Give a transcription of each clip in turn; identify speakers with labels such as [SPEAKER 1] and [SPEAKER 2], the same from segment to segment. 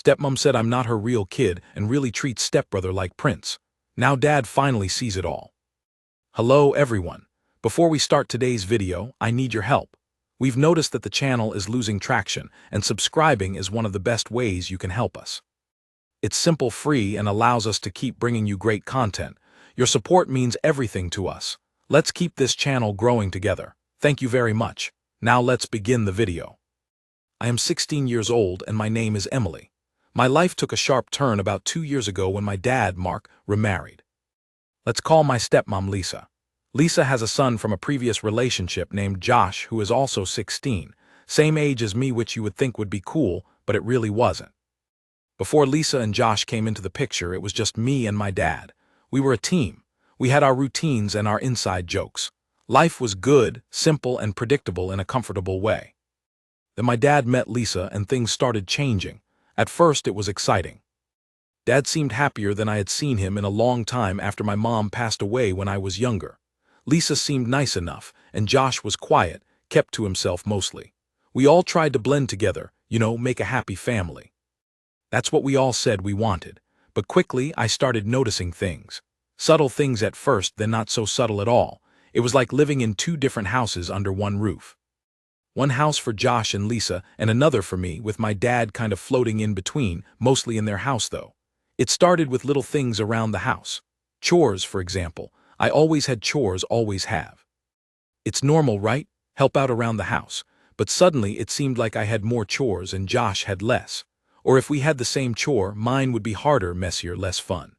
[SPEAKER 1] Stepmom said I'm not her real kid and really treats stepbrother like Prince. Now Dad finally sees it all. Hello everyone. Before we start today's video, I need your help. We've noticed that the channel is losing traction, and subscribing is one of the best ways you can help us. It's simple, free, and allows us to keep bringing you great content. Your support means everything to us. Let's keep this channel growing together. Thank you very much. Now let's begin the video. I am 16 years old and my name is Emily. My life took a sharp turn about 2 years ago when my dad, Mark, remarried. Let's call my stepmom Lisa. Lisa has a son from a previous relationship named Josh, who is also 16, same age as me, which you would think would be cool, but it really wasn't. Before Lisa and Josh came into the picture, it was just me and my dad. We were a team. We had our routines and our inside jokes. Life was good, simple, and predictable in a comfortable way. Then my dad met Lisa and things started changing. At first, it was exciting. Dad seemed happier than I had seen him in a long time after my mom passed away when I was younger. Lisa seemed nice enough, and Josh was quiet, kept to himself mostly. We all tried to blend together, make a happy family. That's what we all said we wanted. But quickly, I started noticing things. Subtle things at first, then not so subtle at all. It was like living in two different houses under one roof. One house for Josh and Lisa, and another for me, with my dad kind of floating in between, mostly in their house though. It started with little things around the house. Chores, for example. I always had chores, always have. It's normal, right? Help out around the house. But suddenly it seemed like I had more chores and Josh had less. Or if we had the same chore, mine would be harder, messier, less fun.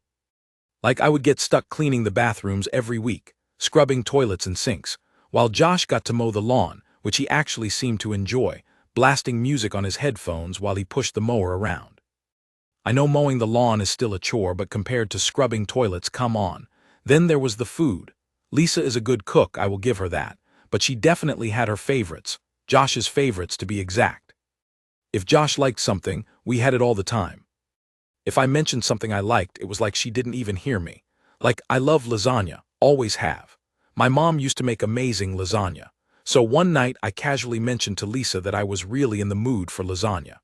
[SPEAKER 1] Like I would get stuck cleaning the bathrooms every week, scrubbing toilets and sinks, while Josh got to mow the lawn, which he actually seemed to enjoy, blasting music on his headphones while he pushed the mower around. I know mowing the lawn is still a chore, but compared to scrubbing toilets, come on. Then there was the food. Lisa is a good cook, I will give her that, but she definitely had her favorites, Josh's favorites to be exact. If Josh liked something, we had it all the time. If I mentioned something I liked, it was like she didn't even hear me. Like, I love lasagna, always have. My mom used to make amazing lasagna. So one night I casually mentioned to Lisa that I was really in the mood for lasagna.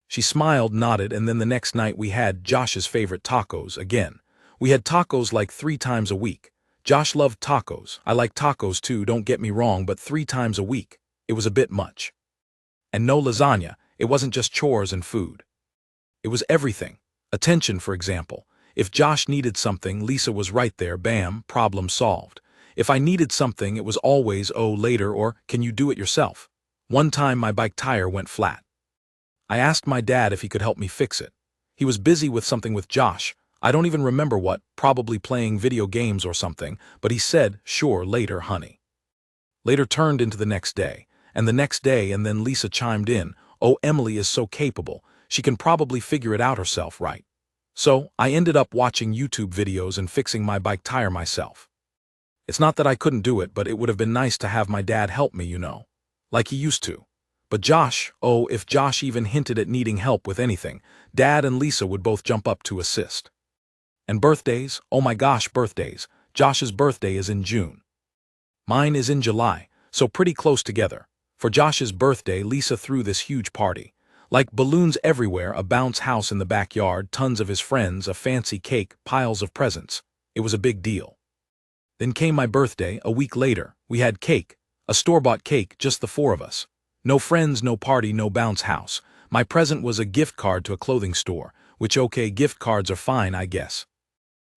[SPEAKER 1] She smiled, nodded, and then the next night we had Josh's favorite tacos again. We had tacos like 3 times a week. Josh loved tacos. I like tacos too, don't get me wrong, but 3 times a week. It was a bit much. And no lasagna. It wasn't just chores and food. It was everything. Attention, for example. If Josh needed something, Lisa was right there, bam, problem solved. If I needed something, it was always, oh, later, or can you do it yourself? One time my bike tire went flat. I asked my dad if he could help me fix it. He was busy with something with Josh. I don't even remember what, probably playing video games or something, but he said, sure, later, honey. Later turned into the next day, and the next day, and then Lisa chimed in, oh, Emily is so capable. She can probably figure it out herself, right? So I ended up watching YouTube videos and fixing my bike tire myself. It's not that I couldn't do it, but it would have been nice to have my dad help me, like he used to. But Josh, oh, if Josh even hinted at needing help with anything, Dad and Lisa would both jump up to assist. And birthdays, oh my gosh, birthdays. Josh's birthday is in June. Mine is in July, so pretty close together. For Josh's birthday, Lisa threw this huge party. Like balloons everywhere, a bounce house in the backyard, tons of his friends, a fancy cake, piles of presents. It was a big deal. Then came my birthday, a week later. We had cake, a store-bought cake, just the 4 of us. No friends, no party, no bounce house. My present was a gift card to a clothing store, which okay, gift cards are fine, I guess.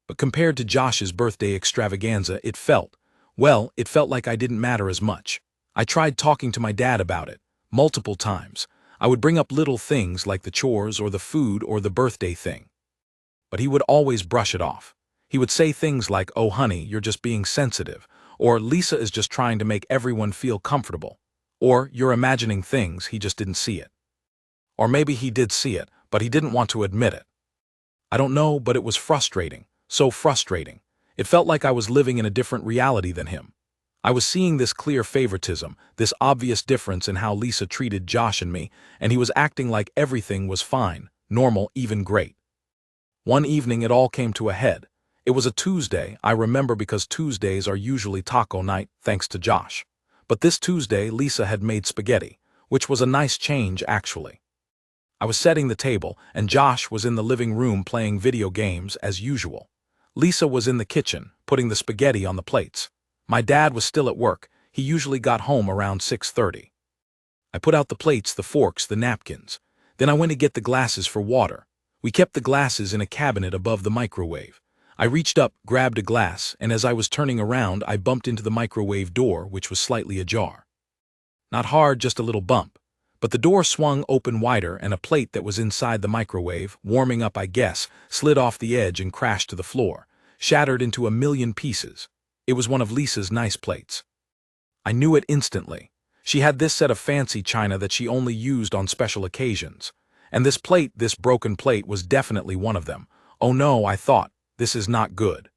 [SPEAKER 1] But compared to Josh's birthday extravaganza, it felt like I didn't matter as much. I tried talking to my dad about it, multiple times. I would bring up little things like the chores or the food or the birthday thing. But he would always brush it off. He would say things like, oh honey, you're just being sensitive, or Lisa is just trying to make everyone feel comfortable, or you're imagining things, he just didn't see it. Or maybe he did see it, but he didn't want to admit it. I don't know, but it was frustrating, so frustrating. It felt like I was living in a different reality than him. I was seeing this clear favoritism, this obvious difference in how Lisa treated Josh and me, and he was acting like everything was fine, normal, even great. One evening it all came to a head. It was a Tuesday, I remember, because Tuesdays are usually taco night, thanks to Josh. But this Tuesday Lisa had made spaghetti, which was a nice change actually. I was setting the table, and Josh was in the living room playing video games as usual. Lisa was in the kitchen, putting the spaghetti on the plates. My dad was still at work. He usually got home around 6:30. I put out the plates, the forks, the napkins. Then I went to get the glasses for water. We kept the glasses in a cabinet above the microwave. I reached up, grabbed a glass, and as I was turning around, I bumped into the microwave door, which was slightly ajar. Not hard, just a little bump. But the door swung open wider, and a plate that was inside the microwave, warming up I guess, slid off the edge and crashed to the floor, shattered into a million pieces. It was one of Lisa's nice plates. I knew it instantly. She had this set of fancy china that she only used on special occasions. And this plate, this broken plate, was definitely one of them. Oh no, I thought, this is not good.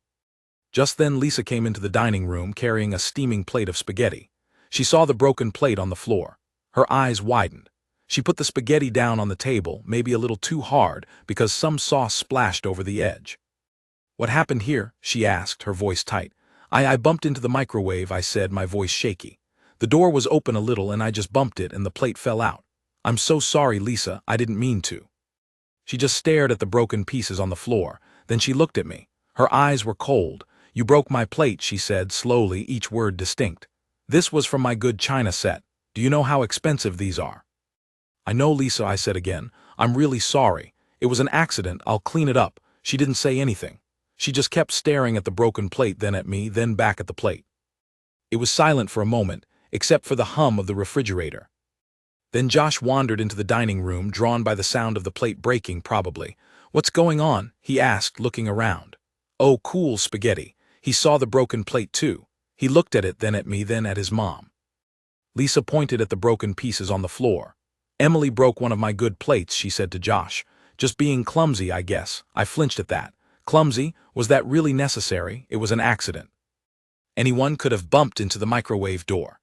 [SPEAKER 1] Just then Lisa came into the dining room carrying a steaming plate of spaghetti. She saw the broken plate on the floor. Her eyes widened. She put the spaghetti down on the table, maybe a little too hard, because some sauce splashed over the edge. "What happened here?" she asked, her voice tight. I bumped into the microwave," I said, my voice shaky. "The door was open a little and I just bumped it and the plate fell out. I'm so sorry, Lisa, I didn't mean to." She just stared at the broken pieces on the floor. Then she looked at me. Her eyes were cold. "You broke my plate," she said, slowly, each word distinct. "This was from my good china set. Do you know how expensive these are?" "I know, Lisa," I said again. "I'm really sorry. It was an accident. I'll clean it up." She didn't say anything. She just kept staring at the broken plate, then at me, then back at the plate. It was silent for a moment, except for the hum of the refrigerator. Then Josh wandered into the dining room, drawn by the sound of the plate breaking, probably. "What's going on?" he asked, looking around. "Oh, cool, spaghetti." He saw the broken plate too. He looked at it, then at me, then at his mom. Lisa pointed at the broken pieces on the floor. "Emily broke one of my good plates," she said to Josh. "Just being clumsy, I guess." I flinched at that. Clumsy? Was that really necessary? It was an accident. Anyone could have bumped into the microwave door.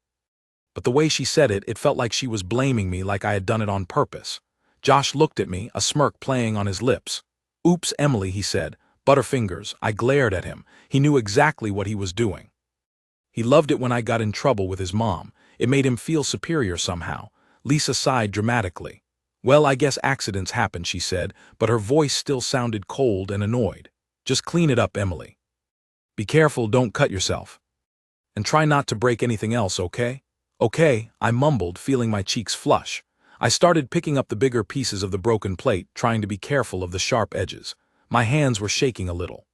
[SPEAKER 1] But the way she said it, it felt like she was blaming me, like I had done it on purpose. Josh looked at me, a smirk playing on his lips. "Oops, Emily," he said. Butterfingers. I glared at him. He knew exactly what he was doing. He loved it when I got in trouble with his mom. It made him feel superior somehow. Lisa sighed dramatically. "Well, I guess accidents happen," she said, but her voice still sounded cold and annoyed. "Just clean it up, Emily. Be careful, don't cut yourself. And try not to break anything else, okay?" "Okay," I mumbled, feeling my cheeks flush. I started picking up the bigger pieces of the broken plate, trying to be careful of the sharp edges. My hands were shaking a little.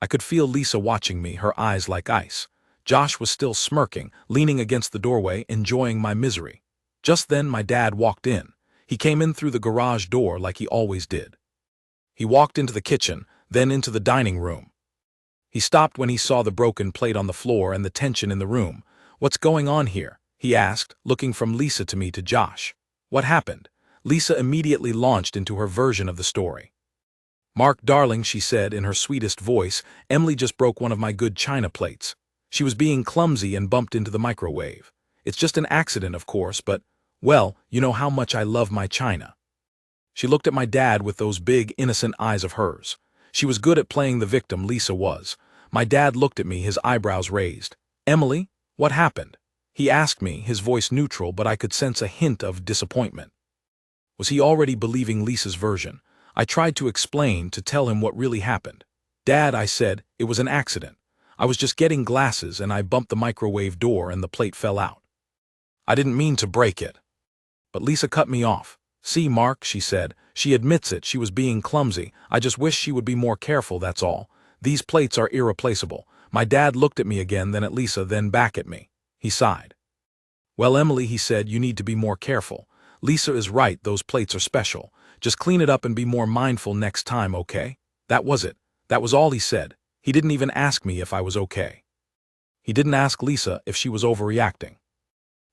[SPEAKER 1] I could feel Lisa watching me, her eyes like ice. Josh was still smirking, leaning against the doorway, enjoying my misery. Just then my dad walked in. He came in through the garage door like he always did. He walked into the kitchen, then into the dining room. He stopped when he saw the broken plate on the floor and the tension in the room. "What's going on here?" he asked, looking from Lisa to me to Josh. "What happened?" Lisa immediately launched into her version of the story. "Mark, darling," she said in her sweetest voice, "Emily just broke one of my good china plates. She was being clumsy and bumped into the microwave. It's just an accident, of course, but, well, you know how much I love my china." She looked at my dad with those big, innocent eyes of hers. She was good at playing the victim, Lisa was. My dad looked at me, his eyebrows raised. "Emily, what happened?" he asked me, his voice neutral, but I could sense a hint of disappointment. Was he already believing Lisa's version? I tried to explain, to tell him what really happened. "Dad," I said, "it was an accident. I was just getting glasses and I bumped the microwave door and the plate fell out. I didn't mean to break it." But Lisa cut me off. "See, Mark," she said, "she admits it, she was being clumsy. I just wish she would be more careful, that's all. These plates are irreplaceable." My dad looked at me again, then at Lisa, then back at me. He sighed. "Well, Emily," he said, "you need to be more careful. Lisa is right, those plates are special. Just clean it up and be more mindful next time, okay?" That was it. That was all he said. He didn't even ask me if I was okay. He didn't ask Lisa if she was overreacting.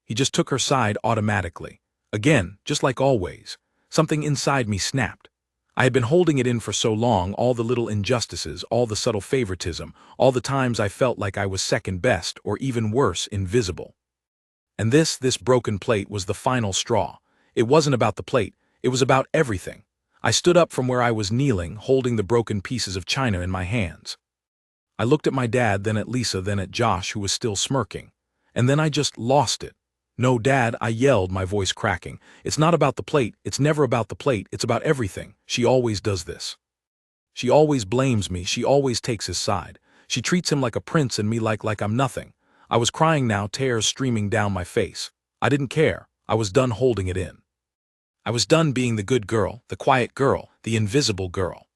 [SPEAKER 1] He just took her side automatically. Again, just like always. Something inside me snapped. I had been holding it in for so long, all the little injustices, all the subtle favoritism, all the times I felt like I was second best, or even worse, invisible. And this broken plate was the final straw. It wasn't about the plate, it was about everything. I stood up from where I was kneeling, holding the broken pieces of china in my hands. I looked at my dad, then at Lisa, then at Josh, who was still smirking. And then I just lost it. No, Dad, I yelled, my voice cracking. It's not about the plate, it's never about the plate, it's about everything. She always does this. She always blames me, she always takes his side. She treats him like a prince and me like I'm nothing. I was crying now, tears streaming down my face. I didn't care. I was done holding it in. I was done being the good girl, the quiet girl, the invisible girl.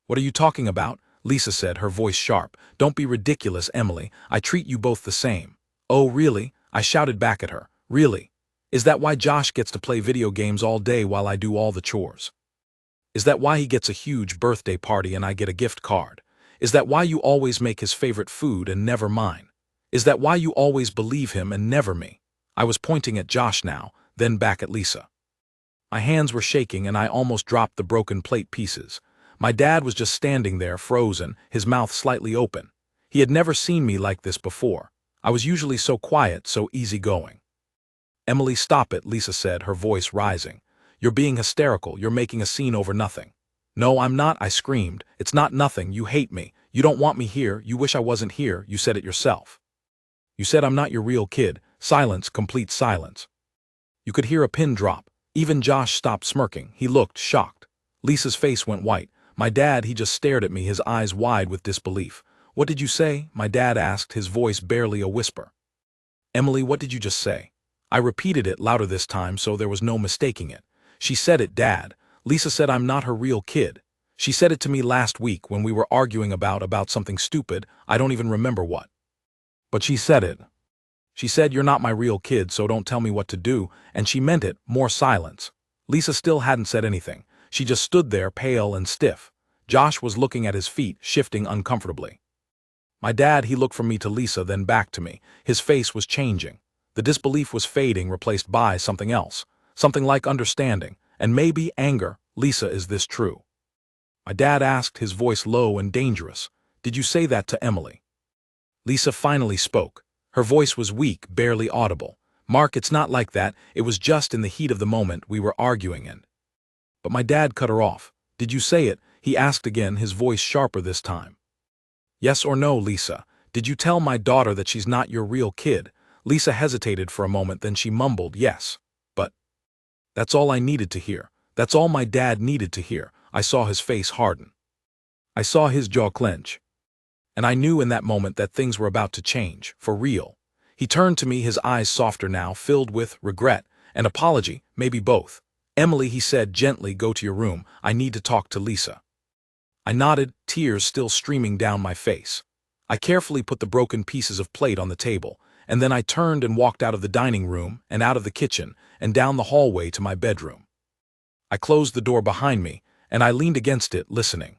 [SPEAKER 1] What are you talking about? Lisa said, her voice sharp. Don't be ridiculous, Emily. I treat you both the same. Oh, really? I shouted back at her. Really? Is that why Josh gets to play video games all day while I do all the chores? Is that why he gets a huge birthday party and I get a gift card? Is that why you always make his favorite food and never mine? Is that why you always believe him and never me? I was pointing at Josh now, then back at Lisa. My hands were shaking and I almost dropped the broken plate pieces. My dad was just standing there, frozen, his mouth slightly open. He had never seen me like this before. I was usually so quiet, so easygoing. Emily, stop it, Lisa said, her voice rising. You're being hysterical, you're making a scene over nothing. No, I'm not, I screamed. It's not nothing, you hate me. You don't want me here, you wish I wasn't here, you said it yourself. You said I'm not your real kid. Silence, complete silence. You could hear a pin drop. Even Josh stopped smirking. He looked shocked. Lisa's face went white. My dad, he just stared at me, his eyes wide with disbelief. What did you say? My dad asked, his voice barely a whisper. Emily, what did you just say? I repeated it louder this time so there was no mistaking it. She said it, Dad. Lisa said I'm not her real kid. She said it to me last week when we were arguing about something stupid, I don't even remember what. But she said it. She said you're not my real kid, so don't tell me what to do, and she meant it. More silence. Lisa still hadn't said anything. She just stood there, pale and stiff. Josh was looking at his feet, shifting uncomfortably. My dad, he looked from me to Lisa, then back to me. His face was changing. The disbelief was fading, replaced by something else. Something like understanding, and maybe anger. Lisa, is this true? My dad asked, his voice low and dangerous. Did you say that to Emily? Lisa finally spoke. Her voice was weak, barely audible. Mark, it's not like that. It was just in the heat of the moment we were arguing and... But my dad cut her off. Did you say it? He asked again, his voice sharper this time. Yes or no, Lisa? Did you tell my daughter that she's not your real kid? Lisa hesitated for a moment, then she mumbled, yes. But... That's all I needed to hear. That's all my dad needed to hear. I saw his face harden. I saw his jaw clench. And I knew in that moment that things were about to change, for real. He turned to me, his eyes softer now, filled with regret and apology, maybe both. Emily, he said gently, go to your room. I need to talk to Lisa. I nodded, tears still streaming down my face. I carefully put the broken pieces of plate on the table, and then I turned and walked out of the dining room and out of the kitchen and down the hallway to my bedroom. I closed the door behind me, and I leaned against it, listening.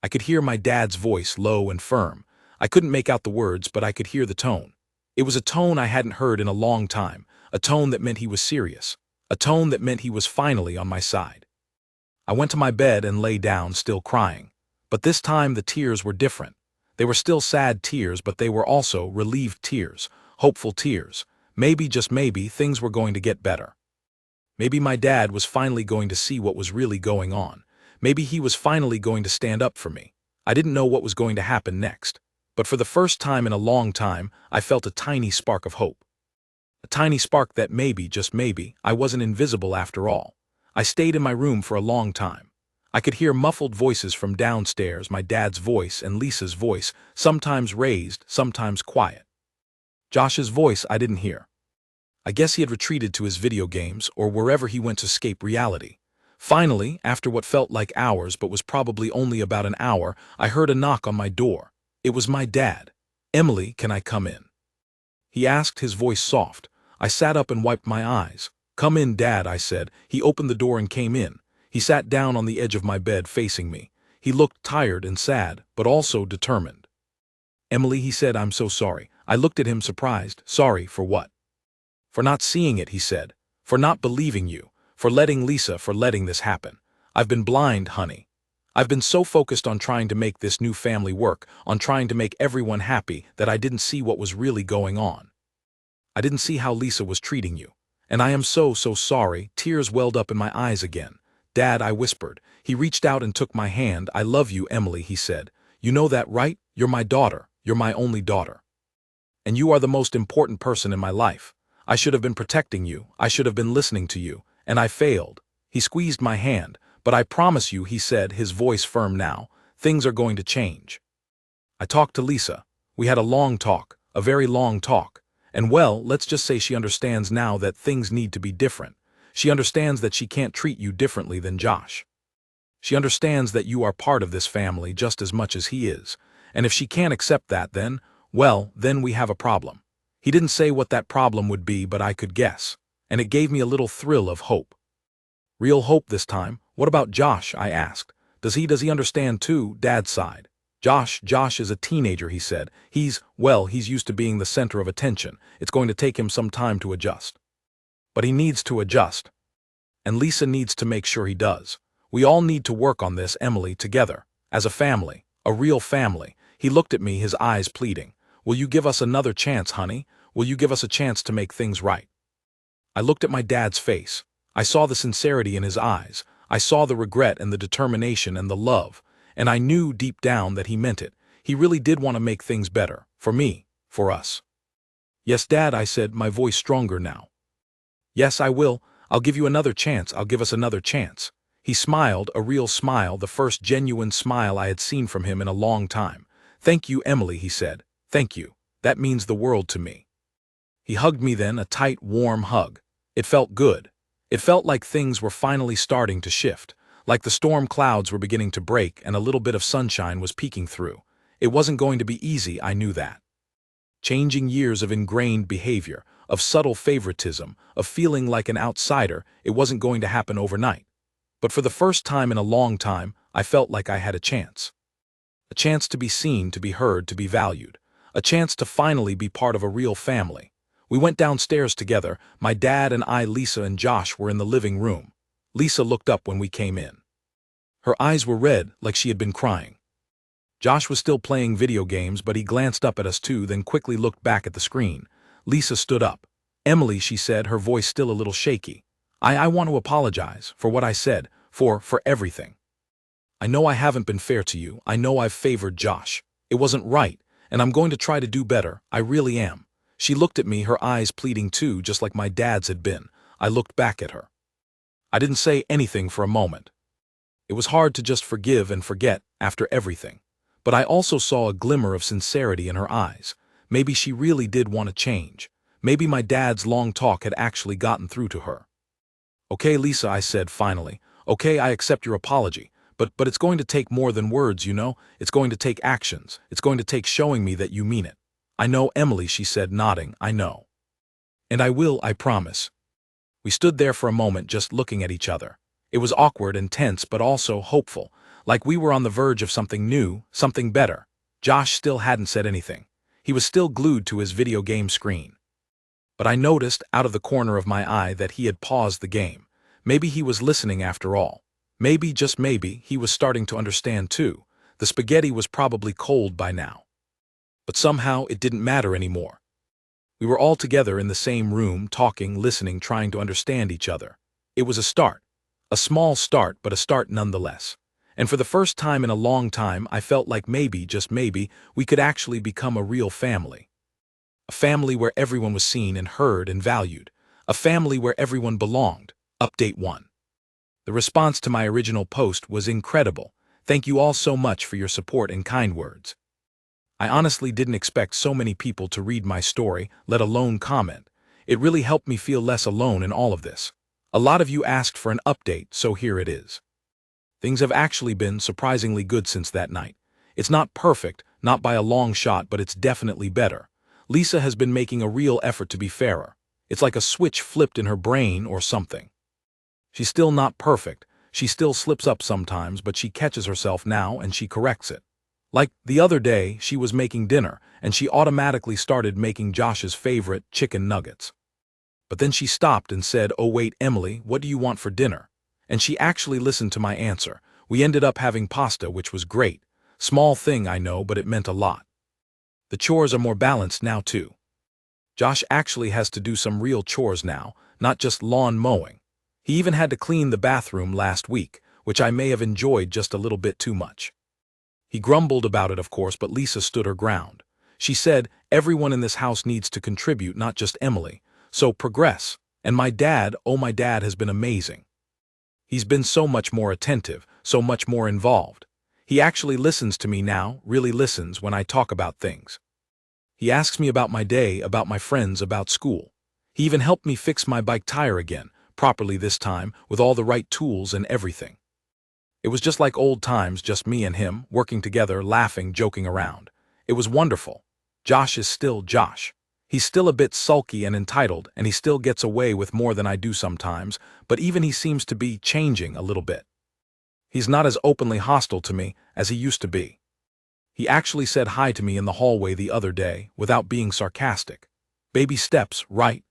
[SPEAKER 1] I could hear my dad's voice, low and firm. I couldn't make out the words, but I could hear the tone. It was a tone I hadn't heard in a long time, a tone that meant he was serious, a tone that meant he was finally on my side. I went to my bed and lay down, still crying. But this time the tears were different. They were still sad tears, but they were also relieved tears, hopeful tears. Maybe, just maybe, things were going to get better. Maybe my dad was finally going to see what was really going on. Maybe he was finally going to stand up for me. I didn't know what was going to happen next. But for the first time in a long time, I felt a tiny spark of hope. A tiny spark that maybe, just maybe, I wasn't invisible after all. I stayed in my room for a long time. I could hear muffled voices from downstairs, my dad's voice and Lisa's voice, sometimes raised, sometimes quiet. Josh's voice I didn't hear. I guess he had retreated to his video games or wherever he went to escape reality. Finally, after what felt like hours but was probably only about an hour, I heard a knock on my door. It was my dad. Emily, can I come in? He asked, his voice soft. I sat up and wiped my eyes. Come in, Dad, I said. He opened the door and came in. He sat down on the edge of my bed facing me. He looked tired and sad, but also determined. Emily, he said, I'm so sorry. I looked at him surprised. Sorry for what? For not seeing it, he said. For not believing you. For letting this happen. I've been blind, honey. I've been so focused on trying to make this new family work, on trying to make everyone happy, that I didn't see what was really going on. I didn't see how Lisa was treating you. And I am so sorry. Tears welled up in my eyes again. Dad, I whispered. He reached out and took my hand. I love you, Emily, he said. You know that, right? You're my daughter. You're my only daughter. And you are the most important person in my life. I should have been protecting you, I should have been listening to you, and I failed. He squeezed my hand, but I promise you, he said, his voice firm now, things are going to change. I talked to Lisa. We had a long talk, a very long talk. And well, let's just say she understands now that things need to be different. She understands that she can't treat you differently than Josh. She understands that you are part of this family just as much as he is. And if she can't accept that, then, well, then we have a problem. He didn't say what that problem would be, but I could guess. And it gave me a little thrill of hope. Real hope this time. What about Josh? I asked. Does he understand too? Dad sighed. Josh is a teenager, he said. He's used to being the center of attention. It's going to take him some time to adjust. But he needs to adjust. And Lisa needs to make sure he does. We all need to work on this, Emily, together. As a family. A real family. He looked at me, his eyes pleading. Will you give us another chance, honey? Will you give us a chance to make things right? I looked at my dad's face. I saw the sincerity in his eyes. I saw the regret and the determination and the love. And I knew deep down that he meant it. He really did want to make things better. For me. For us. Yes, Dad, I said, my voice stronger now. Yes, I will. I'll give you another chance. I'll give us another chance. He smiled, a real smile, the first genuine smile I had seen from him in a long time. Thank you, Emily, he said. Thank you. That means the world to me. He hugged me then, a tight, warm hug. It felt good. It felt like things were finally starting to shift, like the storm clouds were beginning to break and a little bit of sunshine was peeking through. It wasn't going to be easy, I knew that. Changing years of ingrained behavior, of subtle favoritism, of feeling like an outsider, it wasn't going to happen overnight. But for the first time in a long time, I felt like I had a chance. A chance to be seen, to be heard, to be valued. A chance to finally be part of a real family. We went downstairs together. My dad and I, Lisa and Josh, were in the living room. Lisa looked up when we came in. Her eyes were red, like she had been crying. Josh was still playing video games, but he glanced up at us too, then quickly looked back at the screen. Lisa stood up. Emily, she said, her voice still a little shaky. I want to apologize for what I said, for everything. I know I haven't been fair to you. I know I've favored Josh. It wasn't right, and I'm going to try to do better. I really am. She looked at me, her eyes pleading too, just like my dad's had been. I looked back at her. I didn't say anything for a moment. It was hard to just forgive and forget after everything. But I also saw a glimmer of sincerity in her eyes. Maybe she really did want to change. Maybe my dad's long talk had actually gotten through to her. Okay, Lisa, I said finally. Okay, I accept your apology. But it's going to take more than words, you know? It's going to take actions. It's going to take showing me that you mean it. I know, Emily, she said, nodding, I know. And I will, I promise. We stood there for a moment just looking at each other. It was awkward and tense, but also hopeful, like we were on the verge of something new, something better. Josh still hadn't said anything. He was still glued to his video game screen. But I noticed, out of the corner of my eye, that he had paused the game. Maybe he was listening after all. Maybe, just maybe, he was starting to understand too. The spaghetti was probably cold by now. But somehow it didn't matter anymore. We were all together in the same room, talking, listening, trying to understand each other. It was a start. A small start, but a start nonetheless. And for the first time in a long time, I felt like maybe, just maybe, we could actually become a real family. A family where everyone was seen and heard and valued. A family where everyone belonged. Update 1. The response to my original post was incredible. Thank you all so much for your support and kind words. I honestly didn't expect so many people to read my story, let alone comment. It really helped me feel less alone in all of this. A lot of you asked for an update, so here it is. Things have actually been surprisingly good since that night. It's not perfect, not by a long shot, but it's definitely better. Lisa has been making a real effort to be fairer. It's like a switch flipped in her brain or something. She's still not perfect. She still slips up sometimes, but she catches herself now and she corrects it. Like the other day, she was making dinner, and she automatically started making Josh's favorite chicken nuggets. But then she stopped and said, "Oh wait, Emily, what do you want for dinner?" And she actually listened to my answer. We ended up having pasta, which was great. Small thing, I know, but it meant a lot. The chores are more balanced now too. Josh actually has to do some real chores now, not just lawn mowing. He even had to clean the bathroom last week, which I may have enjoyed just a little bit too much. He grumbled about it, of course, but Lisa stood her ground. She said, everyone in this house needs to contribute, not just Emily. So progress. And my dad, oh my dad has been amazing. He's been so much more attentive, so much more involved. He actually listens to me now, really listens when I talk about things. He asks me about my day, about my friends, about school. He even helped me fix my bike tire again, properly this time, with all the right tools and everything. It was just like old times, just me and him, working together, laughing, joking around. It was wonderful. Josh is still Josh. He's still a bit sulky and entitled, and he still gets away with more than I do sometimes, but even he seems to be changing a little bit. He's not as openly hostile to me as he used to be. He actually said hi to me in the hallway the other day, without being sarcastic. Baby steps, right?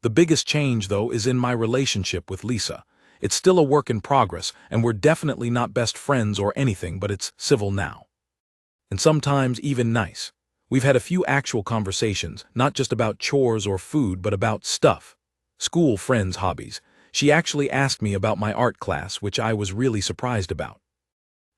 [SPEAKER 1] The biggest change, though, is in my relationship with Lisa. It's still a work in progress, and we're definitely not best friends or anything, but it's civil now. And sometimes even nice. We've had a few actual conversations, not just about chores or food, but about stuff. School, friends, hobbies. She actually asked me about my art class, which I was really surprised about.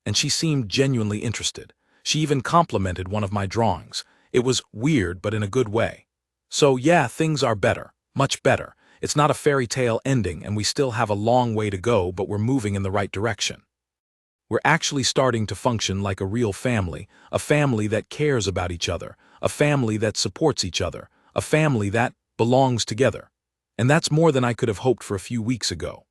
[SPEAKER 1] And she seemed genuinely interested. She even complimented one of my drawings. It was weird, but in a good way. So yeah, things are better, much better. It's not a fairy tale ending, and we still have a long way to go, but we're moving in the right direction. We're actually starting to function like a real family, a family that cares about each other, a family that supports each other, a family that belongs together. And that's more than I could have hoped for a few weeks ago.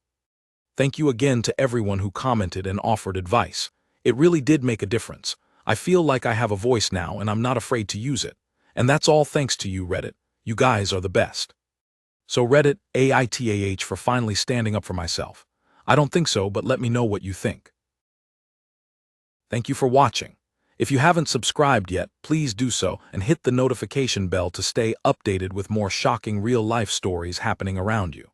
[SPEAKER 1] Thank you again to everyone who commented and offered advice. It really did make a difference. I feel like I have a voice now, and I'm not afraid to use it. And that's all thanks to you, Reddit. You guys are the best. So Reddit, AITAH for finally standing up for myself. I don't think so, but let me know what you think. Thank you for watching. If you haven't subscribed yet, please do so and hit the notification bell to stay updated with more shocking real-life stories happening around you.